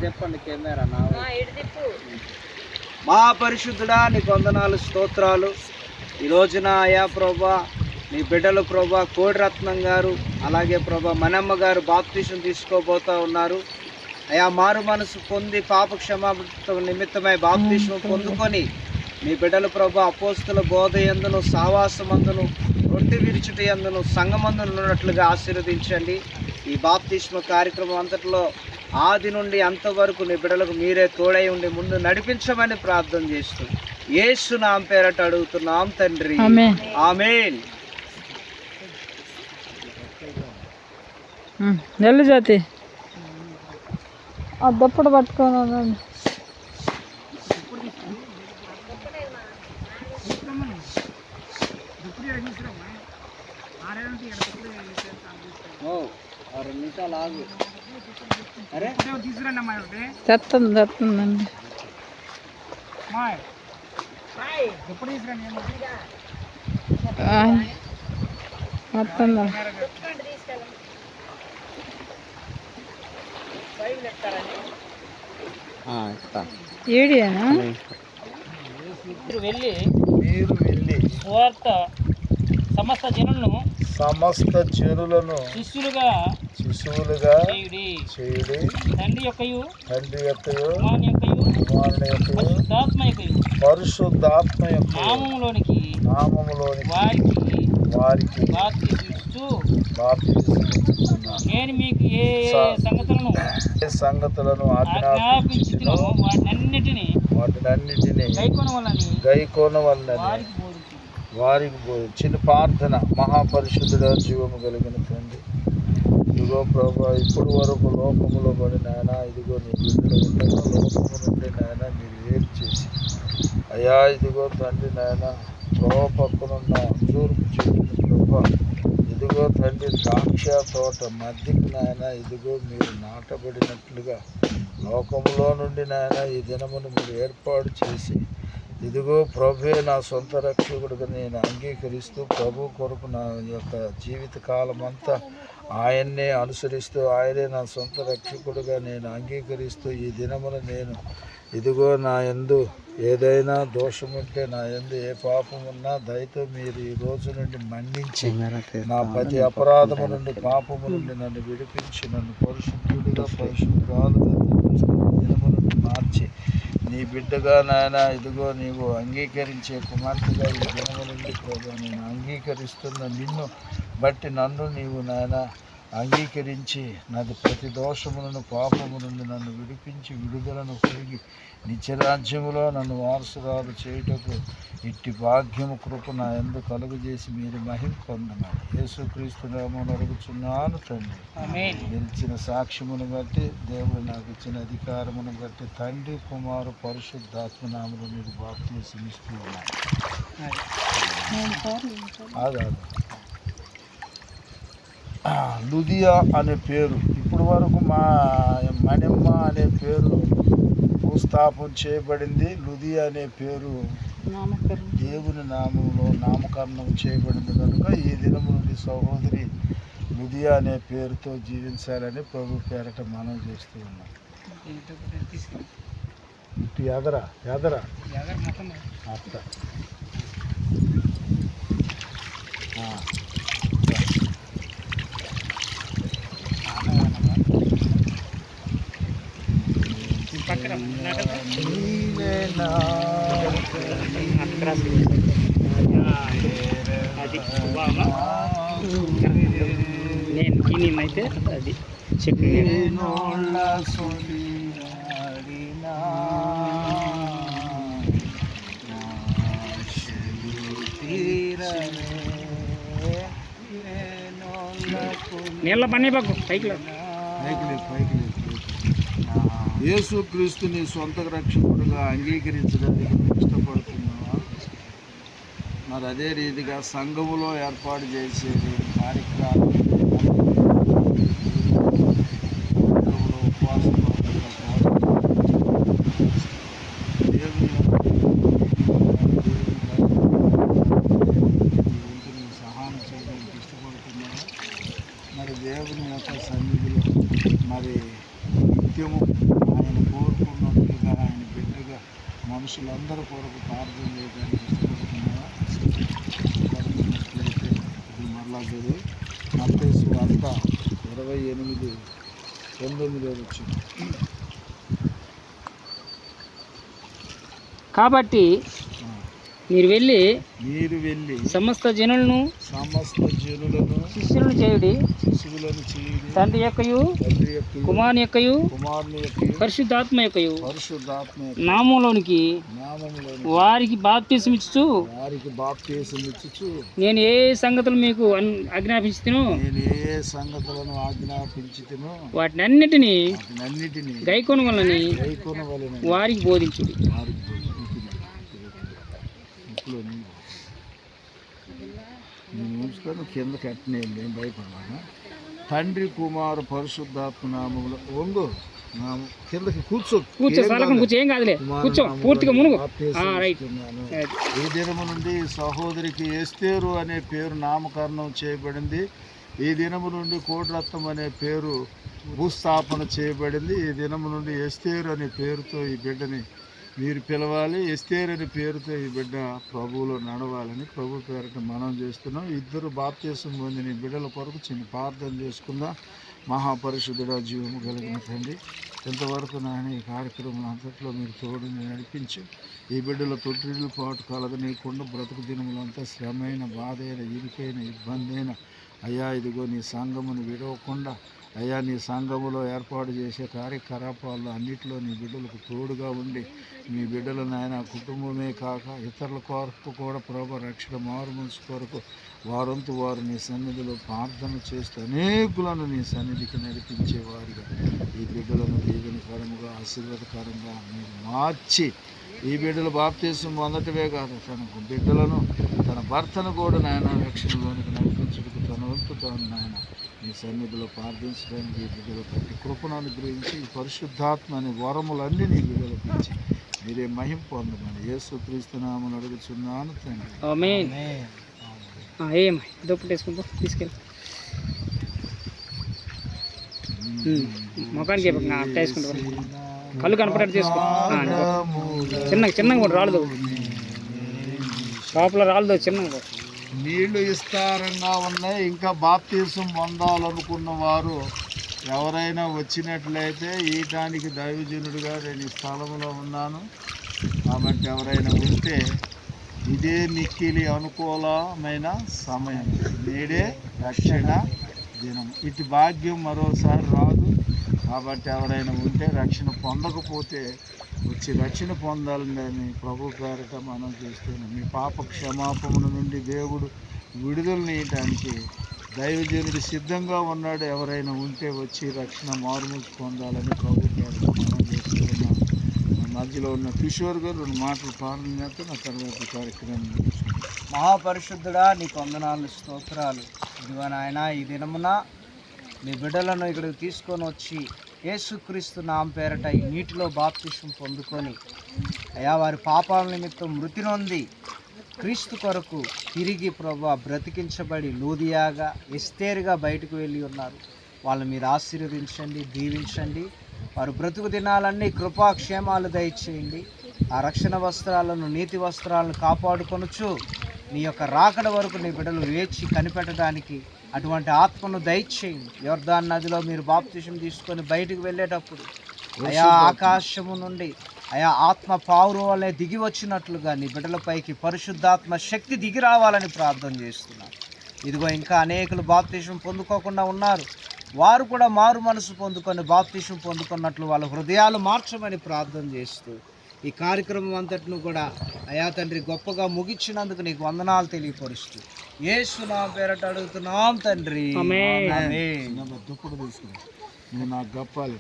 చెప్పండి కెమెరా మహాపరిశుద్ధుడా నీకు వందనాలు స్తోత్రాలు. ఈ రోజున అయా ప్రభా నీ బిడ్డలు ప్రభా కోడిరత్నం గారు అలాగే ప్రభా మనమ్మ గారు బాప్తిసం తీసుకోబోతూ ఉన్నారు. అయా మారు మనసు పొంది పాప క్షమాపణ నిమిత్తమై బాప్తిసం పొందుకొని మీ బిడ్డలు ప్రభా అపోస్తుల బోధ యందును సావాసమందును రొట్టె విరుచుట యందును సంగమందును ఉన్నట్లుగా ఆశీర్వదించండి. ఈ బాప్తిస్మ కార్యక్రమం అంతటిలో ఆది నుండి అంతవరకు నీ బిడ్డలకు మీరే తోడై ఉండి ముందు నడిపించమని ప్రార్థన చేస్తూ యేసు నామం పేరట అడుగుతున్నాం తండ్రి, ఆమేన్. నెల్లు జాతి అద్దప్పుడు పట్టుకోనండి. తెస్తుందండి. ఏడియానా మీరు వెళ్ళి సువార్త సమస్త జనులను శిష్యులుగా చేయుడి. తండ్రి యొక్కయు కుమారుని యొక్కయు పరిశుద్ధాత్మ యొక్క నామములోనికి వారికి నేను మీకు ఏ సంగతులను ఆజ్ఞాపించితినో వాటినన్నిటిని గైకొనవలెనని వారికి చిన్న ప్రార్థన. మహాపరిశుద్ధుడ జీవము కలిగిన తండ్రి, ఇదిగో ప్రభా ఇప్పుడు వరకు లోకములో పడి నాయన ఇదిగో నీ బిడ్డలు లోకము నుండి నాయన మీరు వేరు చేసి అయ్యా ఇదిగో తండ్రి నాయన ప్రభా పక్కనున్న తూర్పు చెట్టుని ప్రభా ఇదిగో తండ్రి ద్రాక్ష తోట మధ్యకి నాయన ఇదిగో మీరు నాటబడినట్లుగా లోకములో నుండి నాయన ఈ దినమును మీరు ఏర్పాటు చేసి ఇదిగో ప్రభువే నా సొంత రక్షకుడుగా నేను అంగీకరిస్తూ ప్రభు కొరకు నా యొక్క జీవితకాలం అంతా ఆయన్నే అనుసరిస్తూ ఆయనే నా సొంత రక్షకుడుగా నేను అంగీకరిస్తూ ఈ దినమున నేను ఇదిగో నా యందు ఏదైనా దోషం ఉంటే నా యందు ఏ పాపం ఉన్నా దయతో మీరు ఈ రోజు నుండి మన్నించి నా ప్రతి అపరాధము నుండి పాపము నుండి నన్ను విడిపించి నన్ను పరిశుద్ధుడిగా పరిశుద్ధాలుగా దినము నుండి మార్చి నీ బిడ్డగా నాయన ఇదిగో నీవు అంగీకరించే కుమార్తెగా ఈ దినము నుండి ప్రభు నేను అంగీకరిస్తున్న నిన్ను బట్టి నన్ను నీవు నాయన అంగీకరించి నాది ప్రతి దోషములను పాపము నుండి నన్ను విడిపించి విడుదలను కలిగి నిత్యరాజ్యములో నన్ను వారసురాలు చేయుటకు ఇట్టి భాగ్యము కృప నా యందు కలుగజేసి మీరు మహిమ పొందమని యేసుక్రీస్తు నామమున అడుగుచున్నాను తండ్రి. గెలిచిన సాక్ష్యమును బట్టి దేవుడు నాకు ఇచ్చిన అధికారమును బట్టి తండ్రి కుమారు పరిశుద్ధాత్మ నామములో మీరు బాప్తిసం ఇస్తూ ఉన్నారు. లుదియా అనే పేరు ఇప్పటి వరకు మా మనమ్మ అనే పేరు భూస్థాపన చేయబడింది. లుదియా అనే పేరు దేవుని నామంలో నామకరణం చేయబడింది కనుక ఈ దినము నుండి సహోదరి లుదియా అనే పేరుతో జీవించాలని ప్రభు పేరట మనం చేస్తూ ఉన్నాం. ఇటు ఎదరా అత్త నేనైతే అది చెప్పి నీళ్ళ పని పైకి యేసుక్రీస్తుని సొంత రక్షకుడుగా అంగీకరించడానికి ఇష్టపడుతున్నావా? మరి అదే రీతిగా సంఘములో ఏర్పాటు చేసేది కార్యక్రమాలు ఉపవాసం సహాయం చేయడానికి ఇష్టపడుతున్నావా? మరి దేవుని దేవుని యొక్క సన్నిధిలో మరి నిత్యము ఆయన కోరుకున్నట్లుగా ఆయన బిడ్డగా మనుషులందరూ కొరకు ప్రార్థన చేయడానికి ఇష్టపడుతున్నారా? ఇష్టపడుతున్నట్లయితే ఇప్పుడు మరలా చదువు మత్తయి సువార్త 28:19 వచ్చింది. కాబట్టి మీరు వెళ్ళి సమస్త జనులను శిష్యులను చేయుడి, తండ్రి యొక్కయు కుమారుని యొక్కయు పరిశుద్ధాత్మ యొక్కయు నామములోనికి వారికి బాప్తిసం ఇచ్చుచు నేను ఏ సంగతులు మీకు ఆజ్ఞాపించుతును వాటిని అన్నిటినీ గైకొనవలని వారికి బోధించుడి. నేను ఉంచుతాను కింద కట్టిన ఏం భయపడవాను. తండ్రి కుమారు పరిశుద్ధాత్మ నామములో వంగు కిందకి కూర్చో ఏం కాదులే, కూర్చో పూర్తిగా మునుగు. ఈ దినము నుండి సహోదరికి ఎస్తేరు అనే పేరు నామకరణం చేయబడింది. ఈ దినము నుండి కోటిరత్నం అనే పేరు భూస్థాపన చేయబడింది. ఈ దినము నుండి ఎస్తేరు అనే పేరుతో ఈ బిడ్డని మీరు పిలవాలి. ఎస్తేరు అనే పేరుతో ఈ బిడ్డ ప్రభువులో నడవాలని ప్రభు పేరట మనం చేస్తున్నాం. ఇద్దరు బాప్తిసం పొందిన ఈ బిడ్డల కొరకు చిన్న ప్రార్థన చేసుకుందాం. మహాపరిశుద్ధుడ జీవము కలిగిన తండ్రి, ఎంతవరకు నాయన ఈ కార్యక్రమం అంతట్లో మీరు తోడుని నడిపించి ఈ బిడ్డల తొట్టిళ్ళు పాటు కలగనీయకుండా బ్రతుకు దినములంతా శ్రమైన బాధైన ఇరుకైన ఇబ్బంది అయిన అయ్యా ఇదిగో నీ సంఘమును విడవకుండా అయ్యా నీ సంఘములో ఏర్పాటు చేసే కార్యకలాపాల్లో అన్నింటిలో నీ బిడ్డలకు తోడుగా ఉండి మీ బిడ్డల నాయన కుటుంబమే కాక ఇతరుల కొరకు కూడా ప్రభు రక్షణ మారు మనసు కొరకు వారంతు వారు నీ సన్నిధిలో ప్రార్థన చేస్తూ అనేకులను నీ సన్నిధికి నడిపించేవారుగా ఈ బిడ్డలను దీవెనకరంగా ఆశీర్వాదకరంగా మీరు మార్చి ఈ బిడ్డలు బాప్తిసం పొందటమే కాదు తన బిడ్డలను తన భర్తను కూడా నాయన రక్షణలోనికి నడిపించుటకు తన వంతు తాను నాయన నీ సన్నిధిలో ప్రార్థించడానికి ఈ బిడ్డలు ప్రతి కృపను అనుగ్రహించి ఈ పరిశుద్ధాత్మ అనే వరములన్నీ నీ బిడ్డలకు ఇచ్చి మీరే మహిమ పొందమని యేసుక్రీస్తు నామమున అడుగుచున్నాను తండ్రి. తీసుకెళ్ళి మొఖానికి కళ్ళు కనపడేట్టు చేసుకో. చిన్నగా రాళ్ళు లోపల రాళ్ళు చిన్నగా. నీళ్లు విస్తారంగా ఉన్నాయి. ఇంకా బాప్తీసం పొందాలనుకున్న వారు ఎవరైనా వచ్చినట్లయితే ఈటానికి దైవజనుడిగా నేను ఈ స్థలంలో ఉన్నాను. కాబట్టి ఎవరైనా ఉంటే ఇదే మిక్కిలి అనుకూలమైన సమయం, నేడే రక్షణ దినం. ఇటు భాగ్యం మరోసారి రాదు. కాబట్టి ఎవరైనా ఉంటే రక్షణ పొందకపోతే వచ్చి రక్షణ పొందాలని ప్రభు పేరట మనం చేస్తున్నాం. మీ పాప క్షమాపణ నుండి దేవుడు విడుదల నీయటానికి దైవజనుడు సిద్ధంగా ఉన్నాడు. ఎవరైనా ఉంటే వచ్చి రక్షణ మారుమూసి పొందాలని ప్రభు పేరట మనం చేస్తున్నాం. మధ్యలో ఉన్న కిషోర్ గారు 2 మాటలు ప్రారంభం చేస్తే నా తర్వాత కార్యక్రమం. మహాపరిశుద్ధుడా నీకు వందనాలు స్తోత్రాలు. ఇదిగో నాయన ఈ దినమున నీ బిడ్డలను ఇక్కడికి తీసుకొని వచ్చి యేసుక్రీస్తు నామ పేరట ఈ నీటిలో బాప్తిసం పొందుకొని అయా వారి పాపాల నిమిత్తం మృతి నొంది క్రీస్తు కొరకు తిరిగి ప్రభు బ్రతికించబడి లూదియాగా ఎస్తేరుగా బయటకు వెళ్ళి ఉన్నారు. వాళ్ళ మీద ఆశీర్వదించండి, దీవించండి. వారు బ్రతుకు దినాలన్నీ కృపాక్షేమాలు దయచేయండి. ఆ రక్షణ వస్త్రాలను నీతి వస్త్రాలను కాపాడుకొనుచు నీ యొక్క రాకడ వరకు నీ బిడ్డలు వేచి కనిపెట్టడానికి అటువంటి ఆత్మను దయచేయండి. యోర్దాను నదిలో మీరు బాప్తిసం తీసుకొని బయటకు వెళ్ళేటప్పుడు అయా ఆకాశము నుండి అయా ఆత్మ పావురు వల్లే దిగి వచ్చినట్లుగా నీ బిడ్డలపైకి పరిశుద్ధాత్మ శక్తి దిగి రావాలని ప్రార్థన చేస్తున్నాను. ఇదిగో ఇంకా అనేకులు బాప్తిసం పొందుకోకుండా ఉన్నారు. వారు కూడా మారు మనసు పొందుకొని బాప్తిసం పొందుకున్నట్లు వాళ్ళ హృదయాలు మార్చమని ప్రార్థన చేస్తూ ఈ కార్యక్రమం అంతటిను కూడా అయా తండ్రి గొప్పగా ముగించినందుకు నీకు వందనాలు తెలియపరుస్తూ యేసు నామమున పేరట అడుగుతున్నాం తండ్రి. దుప్పుడు తీసుకుని నువ్వు నాకు గప్పాలి.